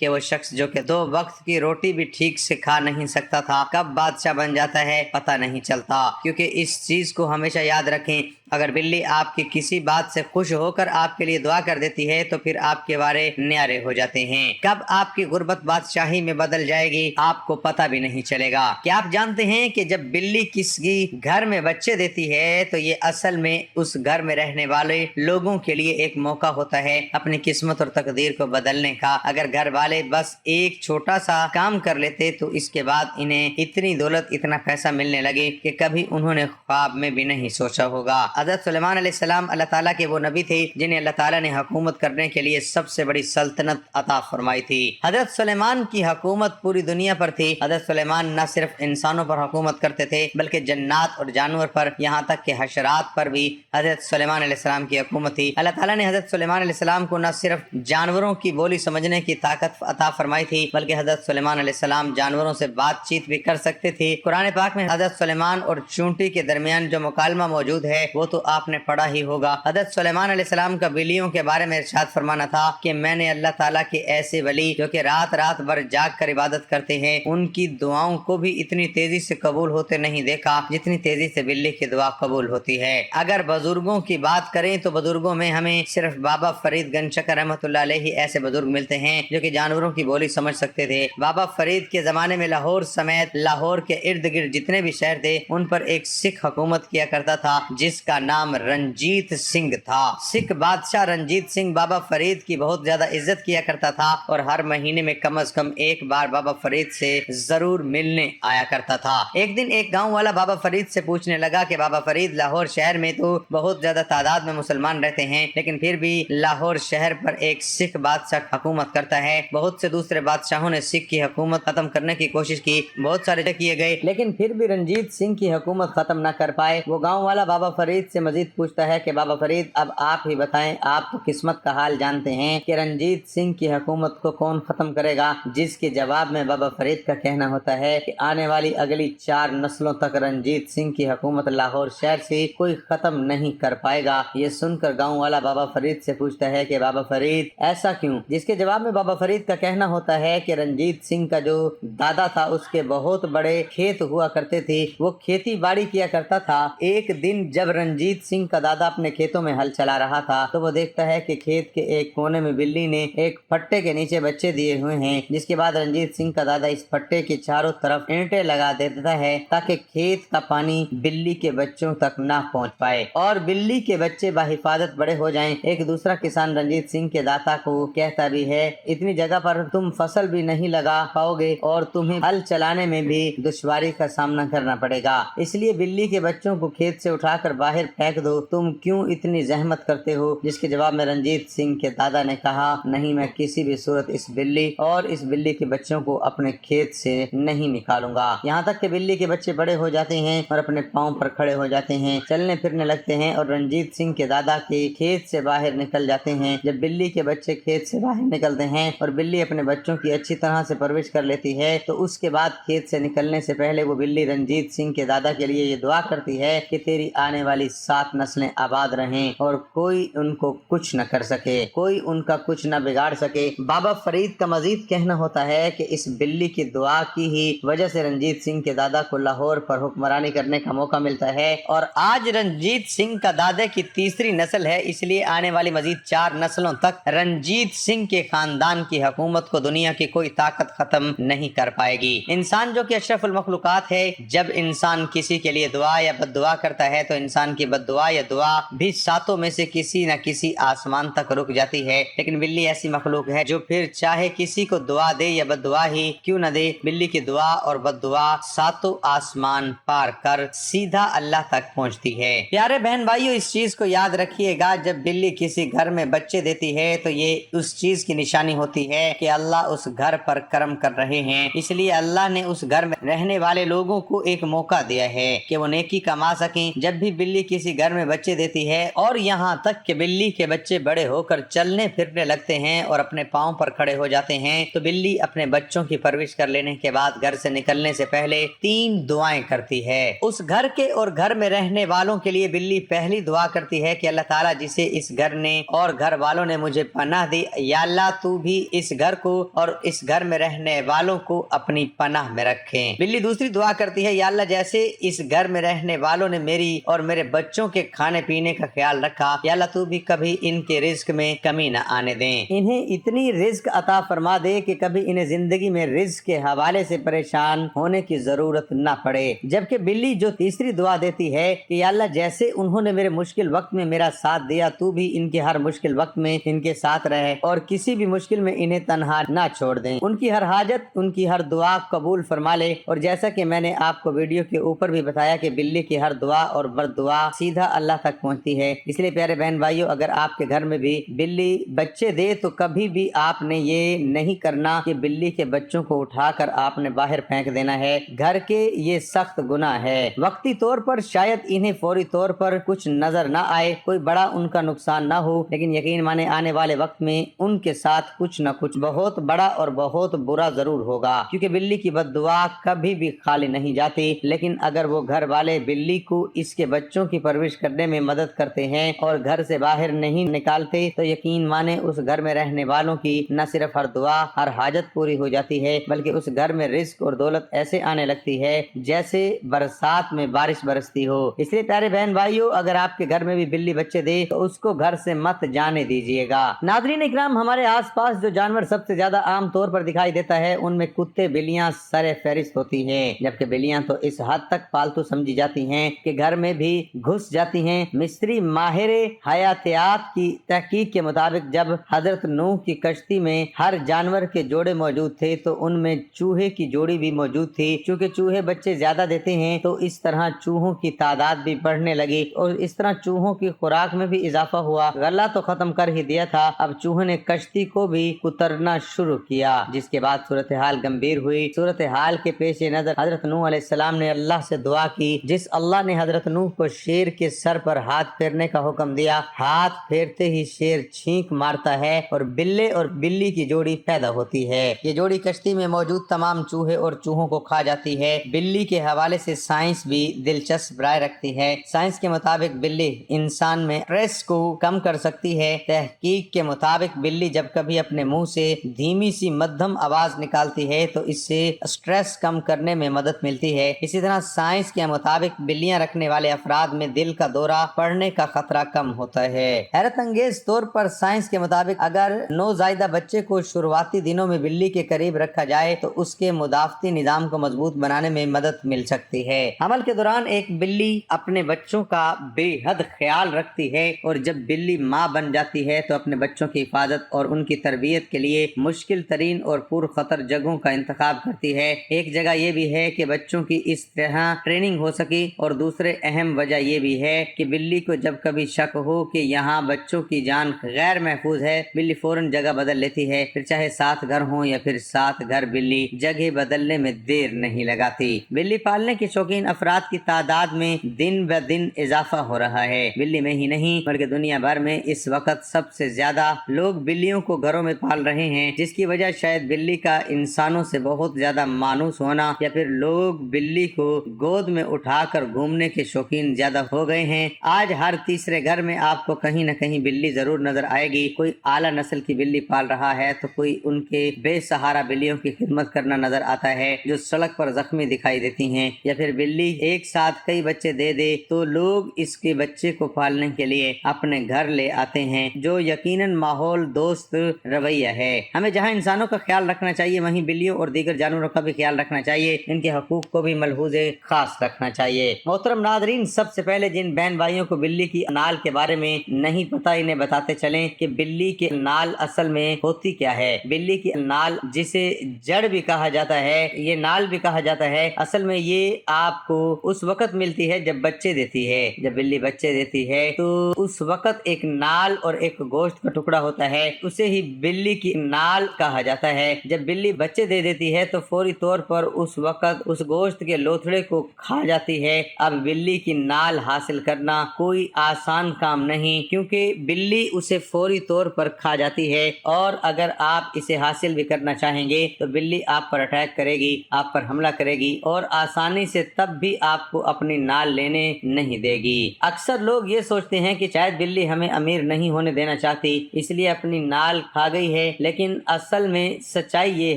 کہ وہ شخص جو کہ 2 وقت کی روٹی بھی ٹھیک سے کھا نہیں سکتا تھا کب بادشاہ بن جاتا ہے پتہ نہیں چلتا۔ کیونکہ اس چیز کو ہمیشہ یاد رکھیں، اگر بلی آپ کی کسی بات سے خوش ہو کر آپ کے لیے دعا کر دیتی ہے تو پھر آپ کے وارے نیارے ہو جاتے ہیں۔ کب آپ کی غربت بادشاہی میں بدل جائے گی آپ کو پتہ بھی نہیں چلے گا۔ کیا آپ جانتے ہیں کہ جب بلی کسی گھر میں بچے دیتی ہے تو یہ اصل میں اس گھر میں رہنے والے لوگوں کے لیے ایک موقع ہوتا ہے اپنی قسمت اور تقدیر کو بدلنے کا۔ اگر گھر والے بس ایک چھوٹا سا کام کر لیتے تو اس کے بعد انہیں اتنی دولت، اتنا پیسہ ملنے لگے کہ کبھی انہوں نے خواب میں بھی نہیں سوچا ہوگا۔ حضرت سلیمان علیہ السلام اللہ تعالیٰ کے وہ نبی تھے جنہیں اللہ تعالیٰ نے حکومت کرنے کے لیے سب سے بڑی سلطنت عطا فرمائی تھی۔ حضرت سلیمان کی حکومت پوری دنیا پر تھی۔ حضرت سلیمان نہ صرف انسانوں پر حکومت کرتے تھے بلکہ جنات اور جانور پر، یہاں تک کہ حشرات پر بھی حضرت سلیمان علیہ السلام کی حکومت تھی۔ اللہ تعالیٰ نے حضرت سلیمان علیہ السلام کو نہ صرف جانوروں کی بولی سمجھنے کی طاقت عطا فرمائی تھی بلکہ حضرت سلیمان علیہ السلام جانوروں سے بات چیت بھی کر سکتے تھے۔ قرآن پاک میں حضرت سلیمان اور چونٹی کے درمیان جو مکالمہ موجود ہے وہ تو آپ نے پڑھا ہی ہوگا۔ حضرت سلیمان علیہ السلام کا بلیوں کے بارے میں ارشاد فرمانا تھا کہ میں نے اللہ تعالیٰ کے ایسے ولی جو کہ رات رات بھر جاگ کر عبادت کرتے ہیں ان کی دعاؤں کو بھی اتنی تیزی سے قبول ہوتے نہیں دیکھا جتنی تیزی سے بلی کی دعا قبول ہوتی ہے۔ اگر بزرگوں کی بات کریں تو بزرگوں میں ہمیں صرف بابا فرید گنج شکر رحمۃ اللہ علیہ ایسے بزرگ ملتے ہیں جو کہ جانوروں کی بولی سمجھ سکتے تھے۔ بابا فرید کے زمانے میں لاہور سمیت لاہور کے ارد گرد جتنے بھی شہر تھے ان پر ایک سکھ حکومت کیا کرتا تھا جس کا نام رنجیت سنگھ تھا۔ سکھ بادشاہ رنجیت سنگھ بابا فرید کی بہت زیادہ عزت کیا کرتا تھا اور ہر مہینے میں کم از کم ایک بار بابا فرید سے ضرور ملنے آیا کرتا تھا۔ ایک دن ایک گاؤں والا بابا فرید سے پوچھنے لگا کہ بابا فرید، لاہور شہر میں تو بہت زیادہ تعداد میں مسلمان رہتے ہیں لیکن پھر بھی لاہور شہر پر ایک سکھ بادشاہ حکومت کرتا ہے۔ بہت سے دوسرے بادشاہوں نے سکھ کی حکومت ختم کرنے کی کوشش کی، بہت سارے کیے گئے لیکن پھر بھی رنجیت سنگھ کی حکومت ختم نہ کر پائے۔ وہ گاؤں والا بابا فرید سے مزید پوچھتا ہے کہ بابا فرید اب آپ ہی بتائیں، آپ تو قسمت کا حال جانتے ہیں کہ رنجیت سنگھ کی حکومت کو کون ختم کرے گا؟ جس کے جواب میں بابا فرید کا کہنا ہوتا ہے کہ آنے والی اگلی 4 نسلوں تک رنجیت سنگھ کی حکومت لاہور شہر سے کوئی ختم نہیں کر پائے گا۔ یہ سن کر گاؤں والا بابا فرید سے پوچھتا ہے کہ بابا فرید ایسا کیوں؟ جس کے جواب میں بابا فرید کا کہنا ہوتا ہے کہ رنجیت سنگھ کا جو دادا تھا اس کے بہت بڑے کھیت ہوا کرتے تھے، وہ کھیتی باڑی کیا کرتا تھا۔ ایک دن جب رنجیت سنگھ کا دادا اپنے کھیتوں میں ہل چلا رہا تھا تو وہ دیکھتا ہے کہ کھیت کے ایک کونے میں بلی نے ایک پھٹے کے نیچے بچے دیے ہوئے ہیں، جس کے بعد رنجیت سنگھ کا دادا اس پھٹے کے چاروں طرف اینٹیں لگا دیتا ہے تاکہ کھیت کا پانی بلی کے بچوں تک نہ پہنچ پائے اور بلی کے بچے بحفاظت بڑے ہو جائیں۔ ایک دوسرا کسان رنجیت سنگھ کے دادا کو کہتا بھی ہے، اتنی جگہ پر تم فصل بھی نہیں لگا پاؤ گے اور تمہیں ہل چلانے میں بھی دشواری کا سامنا کرنا پڑے گا، اس لیے بلی کے بچوں کو کھیت سے اٹھا کر باہر پھینک دو، تم کیوں اتنی زحمت کرتے ہو؟ جس کے جواب میں رنجیت سنگھ کے دادا نے کہا، نہیں، میں کسی بھی صورت اس بلی اور اس بلی کے بچوں کو اپنے کھیت سے نہیں نکالوں گا۔ یہاں تک کہ بلی کے بچے بڑے ہو جاتے ہیں اور اپنے پاؤں پر کھڑے ہو جاتے ہیں، چلنے پھرنے لگتے ہیں اور رنجیت سنگھ کے دادا کے کھیت سے باہر نکل جاتے ہیں۔ جب بلی کے بچے کھیت سے باہر نکلتے ہیں اور بلی اپنے بچوں کی اچھی طرح سے پرورش کر لیتی ہے تو اس کے بعد کھیت سے نکلنے سے پہلے وہ بلی رنجیت سنگھ کے دادا کے لیے یہ دعا کرتی ہے کہ تیری آنے والی 7 نسلیں آباد رہیں اور کوئی ان کو کچھ نہ کر سکے، کوئی ان کا کچھ نہ بگاڑ سکے۔ بابا فرید کا مزید کہنا ہوتا ہے کہ اس بلی کی دعا کی ہی وجہ سے رنجیت سنگھ کے دادا کو لاہور پر حکمرانی کرنے کا موقع ملتا ہے اور آج رنجیت سنگھ کا دادے کی تیسری نسل ہے، اس لیے آنے والی مزید 4 نسلوں تک رنجیت سنگھ کے خاندان کی حکومت کو دنیا کی کوئی طاقت ختم نہیں کر پائے گی۔ انسان جو کہ اشرف المخلوقات ہے، جب انسان کسی کے لیے دعا یا بد دعا کرتا ہے تو انسان کی بد دعا یا دعا بھی 7 میں سے کسی نہ کسی آسمان تک رک جاتی ہے، لیکن بلی ایسی مخلوق ہے جو پھر چاہے کسی کو دعا دے یا بد دعا ہی کیوں نہ دے، بلی کی دعا اور بد دعا 7 آسمان پار کر سیدھا اللہ تک پہنچتی ہے۔ پیارے بہن بھائیو، اس چیز کو یاد رکھیے گا، جب بلی کسی گھر میں بچے دیتی ہے تو یہ اس چیز کی نشانی ہوتی ہے کہ اللہ اس گھر پر کرم کر رہے ہیں، اس لیے اللہ نے اس گھر میں رہنے والے لوگوں کو ایک موقع دیا ہے کہ وہ نیکی کما سکیں۔ جب بھی بلی کسی گھر میں بچے دیتی ہے اور یہاں تک کہ بلی کے بچے بڑے ہو کر چلنے پھرنے لگتے ہیں اور اپنے پاؤں پر کھڑے ہو جاتے ہیں تو بلی اپنے بچوں کی پرورش کر لینے کے بعد گھر سے نکلنے سے پہلے 3 دعائیں کرتی ہے۔ اس گھر کے اور گھر میں رہنے والوں کے لیے بلی پہلی دعا کرتی ہے کہ اللہ تعالیٰ جسے اس گھر نے اور گھر والوں نے مجھے پناہ دی، یا اللہ تو بھی اس اس گھر کو اور اس گھر میں رہنے والوں کو اپنی پناہ میں رکھیں۔ بلی دوسری دعا کرتی ہے، یا اللہ جیسے اس گھر میں رہنے والوں نے میری اور میرے بچوں کے کھانے پینے کا خیال رکھا، یا اللہ تو بھی کبھی ان کے رزق میں کمی نہ آنے دیں، انہیں اتنی رزق عطا فرما دے کہ کبھی انہیں زندگی میں رزق کے حوالے سے پریشان ہونے کی ضرورت نہ پڑے۔ جبکہ بلی جو تیسری دعا دیتی ہے کہ یا اللہ جیسے انہوں نے میرے مشکل وقت میں میرا ساتھ دیا تو بھی ان کے ہر مشکل وقت میں ان کے ساتھ رہے اور کسی بھی مشکل میں انہیں تنہا نہ چھوڑ دیں، ان کی ہر حاجت ان کی ہر دعا قبول فرما لے۔ اور جیسا کہ میں نے آپ کو ویڈیو کے اوپر بھی بتایا کہ بلی کی ہر دعا اور بد دعا سیدھا اللہ تک پہنچتی ہے، اس لیے پیارے بہن بھائیوں اگر آپ کے گھر میں بھی بلی بچے دے تو کبھی بھی آپ نے یہ نہیں کرنا کہ بلی کے بچوں کو اٹھا کر آپ نے باہر پھینک دینا ہے، گھر کے یہ سخت گناہ ہے۔ وقتی طور پر شاید انہیں فوری طور پر کچھ نظر نہ آئے، کوئی بڑا ان کا نقصان نہ ہو، لیکن یقین مانے آنے والے وقت میں ان کے ساتھ کچھ نہ کچھ بہت بڑا اور بہت برا ضرور ہوگا، کیونکہ بلی کی بد دعا کبھی بھی خالی نہیں جاتی۔ لیکن اگر وہ گھر والے بلی کو اس کے بچوں کی پرورش کرنے میں مدد کرتے ہیں اور گھر سے باہر نہیں نکالتے تو یقین مانے اس گھر میں رہنے والوں کی نہ صرف ہر دعا ہر حاجت پوری ہو جاتی ہے بلکہ اس گھر میں رزق اور دولت ایسے آنے لگتی ہے جیسے برسات میں بارش برستی ہو۔ اس لیے پیارے بہن بھائیوں اگر آپ کے گھر میں بھی بلی بچے دے تو اس کو گھر سے مت جانے دیجیے گا۔ ناظرین اکرام، ہمارے آس پاس جو جانور سب سے زیادہ عام طور پر دکھائی دیتا ہے ان میں کتے بلیاں سر فہرست ہوتی ہیں، جبکہ بلیاں تو اس حد تک پالتو سمجھی جاتی ہیں کہ گھر میں بھی گھس جاتی ہیں۔ مصری ماہر حیاتیات کی تحقیق کے مطابق جب حضرت نوح کی کشتی میں ہر جانور کے جوڑے موجود تھے تو ان میں چوہے کی جوڑی بھی موجود تھی، چونکہ چوہے بچے زیادہ دیتے ہیں تو اس طرح چوہوں کی تعداد بھی بڑھنے لگی اور اس طرح چوہوں کی خوراک میں بھی اضافہ ہوا۔ غلہ تو ختم کر ہی دیا تھا، اب چوہوں نے کشتی کو بھی کترنا شروع کیا، جس کے بعد صورتحال گمبھیر ہوئی۔ صورتحال کے پیش نظر حضرت نوح علیہ السلام نے اللہ سے دعا کی، جس اللہ نے حضرت نوح کو شیر کے سر پر ہاتھ پھیرنے کا حکم دیا، ہاتھ پھیرتے ہی شیر چھینک مارتا ہے اور بلے اور بلی کی جوڑی پیدا ہوتی ہے۔ یہ جوڑی کشتی میں موجود تمام چوہے اور چوہوں کو کھا جاتی ہے۔ بلی کے حوالے سے سائنس بھی دلچسپ رائے رکھتی ہے۔ سائنس کے مطابق بلی انسان میں سٹریس کو کم کر سکتی ہے۔ تحقیق کے مطابق بلی جب کبھی اپنے منہ سے دھیمی سی مدھم آواز نکالتی ہے تو اس سے سٹریس کم کرنے میں مدد ملتی ہے۔ اسی طرح سائنس کے مطابق بلیاں رکھنے والے افراد میں دل کا دورہ پڑنے کا خطرہ کم ہوتا ہے۔ حیرت انگیز طور پر سائنس کے مطابق اگر نوزائیدہ بچے کو شروعاتی دنوں میں بلی کے قریب رکھا جائے تو اس کے مدافعتی نظام کو مضبوط بنانے میں مدد مل سکتی ہے۔ حمل کے دوران ایک بلی اپنے بچوں کا بے حد خیال رکھتی ہے اور جب بلی ماں بن جاتی ہے تو اپنے بچوں کی حفاظت اور ان کی تربیت کے لیے مشکل ترین اور پر خطر جگہوں کا انتخاب کرتی ہے۔ ایک جگہ یہ بھی ہے کہ بچوں کی اس طرح ٹریننگ ہو سکی اور دوسرے اہم وجہ یہ بھی ہے کہ بلی کو جب کبھی شک ہو کہ یہاں بچوں کی جان غیر محفوظ ہے، بلی فوراً جگہ بدل لیتی ہے، پھر چاہے 7 گھر ہوں یا پھر 7 گھر، بلی جگہ بدلنے میں دیر نہیں لگاتی۔ بلی پالنے کے شوقین افراد کی تعداد میں دن بہ دن اضافہ ہو رہا ہے۔ بلی میں ہی نہیں بلکہ دنیا بھر میں اس وقت سب سے زیادہ لوگ بلیوں کو گھروں میں پال رہے ہیں، جس کی وجہ شاید بلی کا انسانوں سے بہت زیادہ مانوس ہونا یا پھر لوگ بلی کو گود میں اٹھا کر گھومنے کے شوقین زیادہ ہو گئے ہیں۔ آج ہر تیسرے گھر میں آپ کو کہیں نہ کہیں بلی ضرور نظر آئے گی۔ کوئی اعلیٰ نسل کی بلی پال رہا ہے تو کوئی ان کے بے سہارا بلیوں کی خدمت کرنا نظر آتا ہے جو سڑک پر زخمی دکھائی دیتی ہیں، یا پھر بلی ایک ساتھ کئی بچے دے دے تو لوگ اس کے بچے کو پالنے کے لیے اپنے گھر لے آتے ہیں، جو یقیناً ماحول دوست رویہ ہے۔ ہمیں جہاں انسانوں کا خیال رکھنا چاہیے وہیں بلیوں اور دیگر جانوروں کا بھی خیال رکھنا چاہیے، ان کے حقوق کو بھی ملحوظ خاص رکھنا چاہیے۔ محترم ناظرین، سب سے پہلے جن بہن بھائیوں کو بلی کی نال کے بارے میں نہیں پتہ انہیں بتاتے چلیں کہ بلی کی نال اصل میں ہوتی کیا ہے۔ بلی کی نال جسے جڑ بھی کہا جاتا ہے، یہ نال بھی کہا جاتا ہے، اصل میں یہ آپ کو اس وقت ملتی ہے جب بچے دیتی ہے۔ جب بلی بچے دیتی ہے تو اس وقت ایک نال اور ایک گوشت کا ٹکڑا ہوتا ہے، اسے ہی بلی کی نال کہا جاتا ہے۔ جب بلی بچے دے دیتی ہے تو فوری طور پر اس وقت اس گوشت کے لوتھڑے کو کھا جاتی ہے۔ اب بلی کی نال حاصل کرنا کوئی آسان کام نہیں، کیونکہ بلی اسے فوری طور پر کھا جاتی ہے، اور اگر آپ اسے حاصل بھی کرنا چاہیں گے تو بلی آپ پر اٹیک کرے گی، آپ پر حملہ کرے گی اور آسانی سے تب بھی آپ کو اپنی نال لینے نہیں دے گی۔ اکثر لوگ یہ سوچتے ہیں کہ شاید بلی ہمیں امیر نہیں ہونے دینا چاہتی اس لیے اپنی نال کھا گئی ہے، لیکن اصل میں سچائی یہ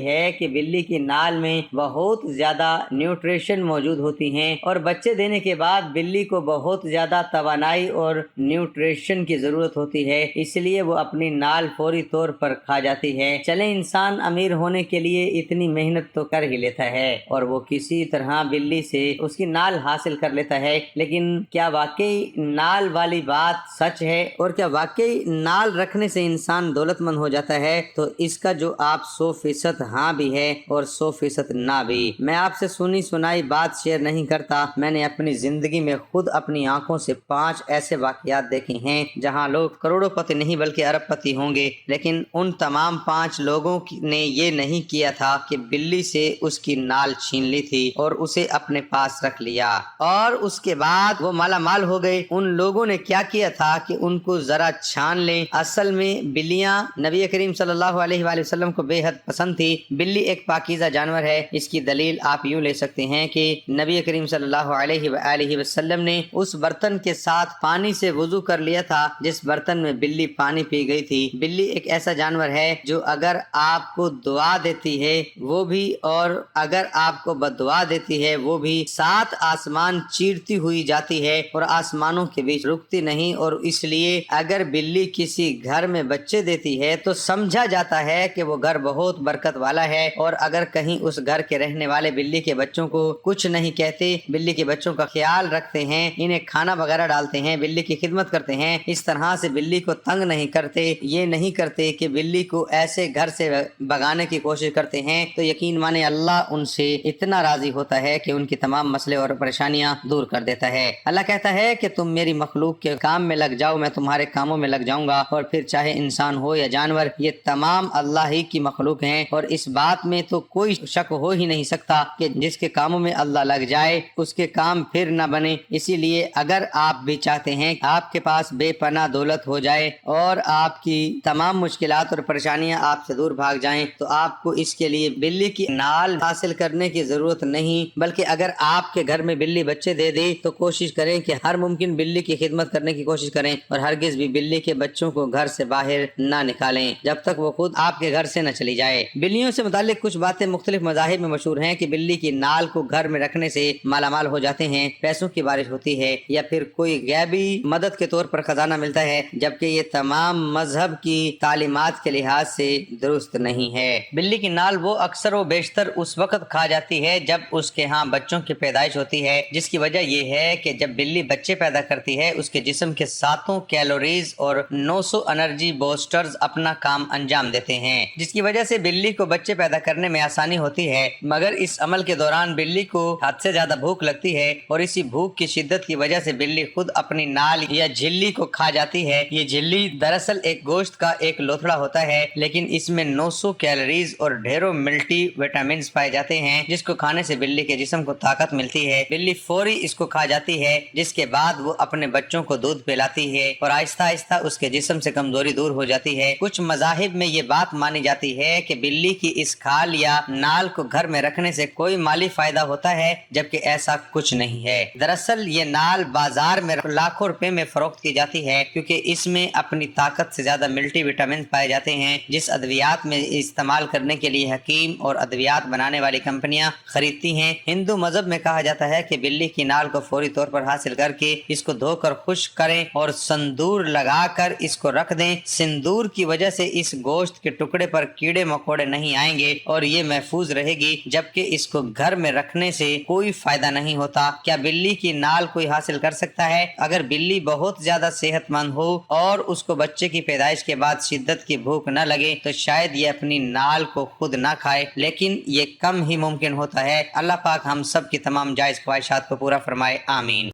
ہے کہ بلی کی نال میں بہت زیادہ نیوٹریشن موجود ہوتی ہیں اور بچے دینے کے بعد بلی کو بہت زیادہ توانائی اور نیوٹریشن کی ضرورت ہوتی ہے، اس لیے وہ اپنی نال فوری طور پر کھا جاتی ہے۔ چلیں انسان امیر ہونے کے لیے اتنی محنت تو کر ہی لیتا ہے اور وہ کسی طرح بلی سے اس کی نال حاصل کر لیتا ہے، لیکن کیا واقعی نال والی بات سچ ہے اور کیا واقعی نال رکھنے سے انسان دولت مند ہو جاتا ہے؟ تو اس کا جو آپ 100% ہاں بھی ہے اور 100% نہ بھی۔ میں آپ سے سنی سنائی بات شیئر نہیں کرتا، میں نے اپنی زندگی میں خود اپنی آنکھوں سے 5 ایسے واقعات دیکھے ہیں جہاں لوگ کروڑوں پتی نہیں بلکہ ارب پتی ہوں گے، لیکن ان تمام 5 لوگوں نے یہ نہیں کیا تھا کہ بلی سے اس کی نال چھین لی تھی اور اسے اپنے پاس رکھ لیا اور اس کے بعد وہ مالا مال ہو گئے۔ ان لوگوں نے کیا کیا تھا کہ ان کو ذرا چھان لیں۔ اصل میں بلیاں نبی کریم صلی اللہ علیہ وآلہ وسلم کو بے حد پسند تھی۔ بلی ایک پاکیزہ جانور ہے، اس کی دلیل آپ یوں لے سکتے ہیں کہ نبی کریم صلی اللہ علیہ وآلہ وسلم نے اس برتن کے ساتھ پانی سے وضو کر لیا تھا جس برتن میں بلی پانی پی گئی تھی۔ بلی ایک ایسا جانور ہے جو اگر آپ کو دعا دیتی ہے وہ بھی اور اگر آپ کو بددعا دیتی ہے وہ بھی، 7 آسمان چیرتی ہوئی جاتی ہے اور آسمانوں کے بیچ رکتی نہیں، اور اس لیے اگر بلی کسی گھر میں بچے دیتی ہے تو سمجھا جاتا ہے کہ وہ گھر بہت برکت والا ہے، اور اگر کہیں اس گھر کے رہنے والے بلی کے بچوں کو کچھ نہیں کہتے، بلی کے بچوں کا خیال رکھتے ہیں، انہیں کھانا وغیرہ ڈالتے ہیں، بلی کی خدمت کرتے ہیں، اس طرح سے بلی کو تنگ نہیں کرتے، یہ نہیں کرتے کہ بلی کو ایسے گھر سے بھگانے کی کوشش کرتے ہیں، تو یقین مانے اللہ ان سے اتنا راضی ہوتا ہے کہ ان کی تمام مسئلے اور پریشانیاں دور کر دیتا ہے۔ اللہ کہتا ہے کہ تم میری مخلوق کے کام میں لگ جاؤ، میں تمہارے کاموں میں لگ جاؤں گا، اور پھر چاہے انسان ہو یا جانور، یہ تمام اللہ ہی کی مخلوق ہیں، اور اس بات میں تو کوئی شک ہو ہی نہیں سکتا کہ جس کے کاموں میں اللہ لگ جائے اس کے کام پھر نہ بنے۔ اسی لیے اگر آپ بھی چاہتے ہیں کہ آپ کے پاس بے پناہ دولت ہو جائے اور آپ کی تمام مشکلات اور پریشانیاں آپ سے دور بھاگ جائیں، تو آپ کو اس کے لیے بلی کی نال حاصل کرنے کی ضرورت نہیں، بلکہ اگر آپ کے گھر میں بلی بچے دے دے تو کوشش کریں کہ ہر ممکن بلی کی خدمت کرنے کی کوشش کریں، اور ہرگز بھی بلی کے بچوں کو گھر سے باہر نہ نکالیں جب تک وہ خود آپ کے گھر سے نہ چلی جائے۔ بلیوں سے متعلق کچھ باتیں مختلف مذاہب میں مشہور ہیں کہ بلی کی نال کو گھر میں رکھنے سے مالا مال ہو جاتے ہیں، پیسوں کی بارش ہوتی ہے، یا پھر کوئی غیبی مدد کے طور پر خزانہ ملتا ہے، جبکہ یہ تمام مذہب کی تعلیمات کے لحاظ سے درست نہیں ہے۔ بلی کی نال وہ اکثر و بیشتر اس وقت کھا جاتی ہے جب اس کے ہاں بچوں کی پیدائش ہوتی ہے، جس کی وجہ یہ ہے کہ جب بلی بچے پیدا کرتی ہے اس کے جسم کے 700 کیلوریز اور 900 انرجی بوسٹرز اپنا کام انجام دیتے ہیں، جس کی وجہ سے بلی کو بچے پیدا کرنے میں آسانی ہوتی ہے، مگر اس عمل کے دوران بلی کو حد سے زیادہ بھوک لگتی ہے، اور اسی بھوک کی شدت کی وجہ سے بلی خود اپنی نال یا جھلی کو کھا جاتی ہے۔ یہ جھلی دراصل ایک گوشت کا ایک لوتھڑا ہوتا ہے، لیکن اس میں 900 کیلوریز اور ڈھیروں ملٹی وٹامنز پائے جاتے ہیں، جس کو کھانے سے بلی کے جسم کو طاقت ملتی ہے۔ بلی فوری اس کو کھا جاتی ہے، جس کے بعد وہ اپنے بچوں کو دودھ پلاتی ہے اور آہستہ آہستہ اس کے جسم سے کمزوری دور ہو جاتی ہے۔ کچھ مذاہب میں یہ بات مانی جاتی ہے کہ بلی کی اس کھال یا نال کو گھر میں رکھنے سے کوئی مالی فائدہ ہوتا ہے، جبکہ ایسا کچھ نہیں ہے۔ دراصل یہ نال بازار میں لاکھوں روپے میں فروخت کی جاتی ہے، کیونکہ اس میں اپنی طاقت سے زیادہ ملٹی وٹامن پائے جاتے ہیں، جس ادویات میں استعمال کرنے کے لیے حکیم اور ادویات بنانے والی کمپنیاں خریدتی ہیں۔ ہندو مذہب میں کہا جاتا ہے کہ بلی کی نال کو فوری طور پر حاصل کر کے اس کو دھو کر خشک کریں اور سندور لگا کر اس کو رکھ دیں۔ سندور کی وجہ سے اس گوشت کے ٹکڑے پر کیڑے مکوڑے نہیں آئیں گے اور یہ محفوظ رہے گی، جبکہ اس کو گھر میں رکھنے سے کوئی فائدہ نہیں ہوتا۔ کیا بلی کی نال کوئی حاصل کر سکتا ہے؟ اگر بلی بہت زیادہ صحت مند ہو اور اس کو بچے کی پیدائش کے بعد شدت کی بھوک نہ لگے تو شاید یہ اپنی نال کو خود نہ کھائے، لیکن یہ کم ہی ممکن ہوتا ہے۔ اللہ پاک ہم سب کی تمام جائز خواہشات کو پورا فرمائے، آمین۔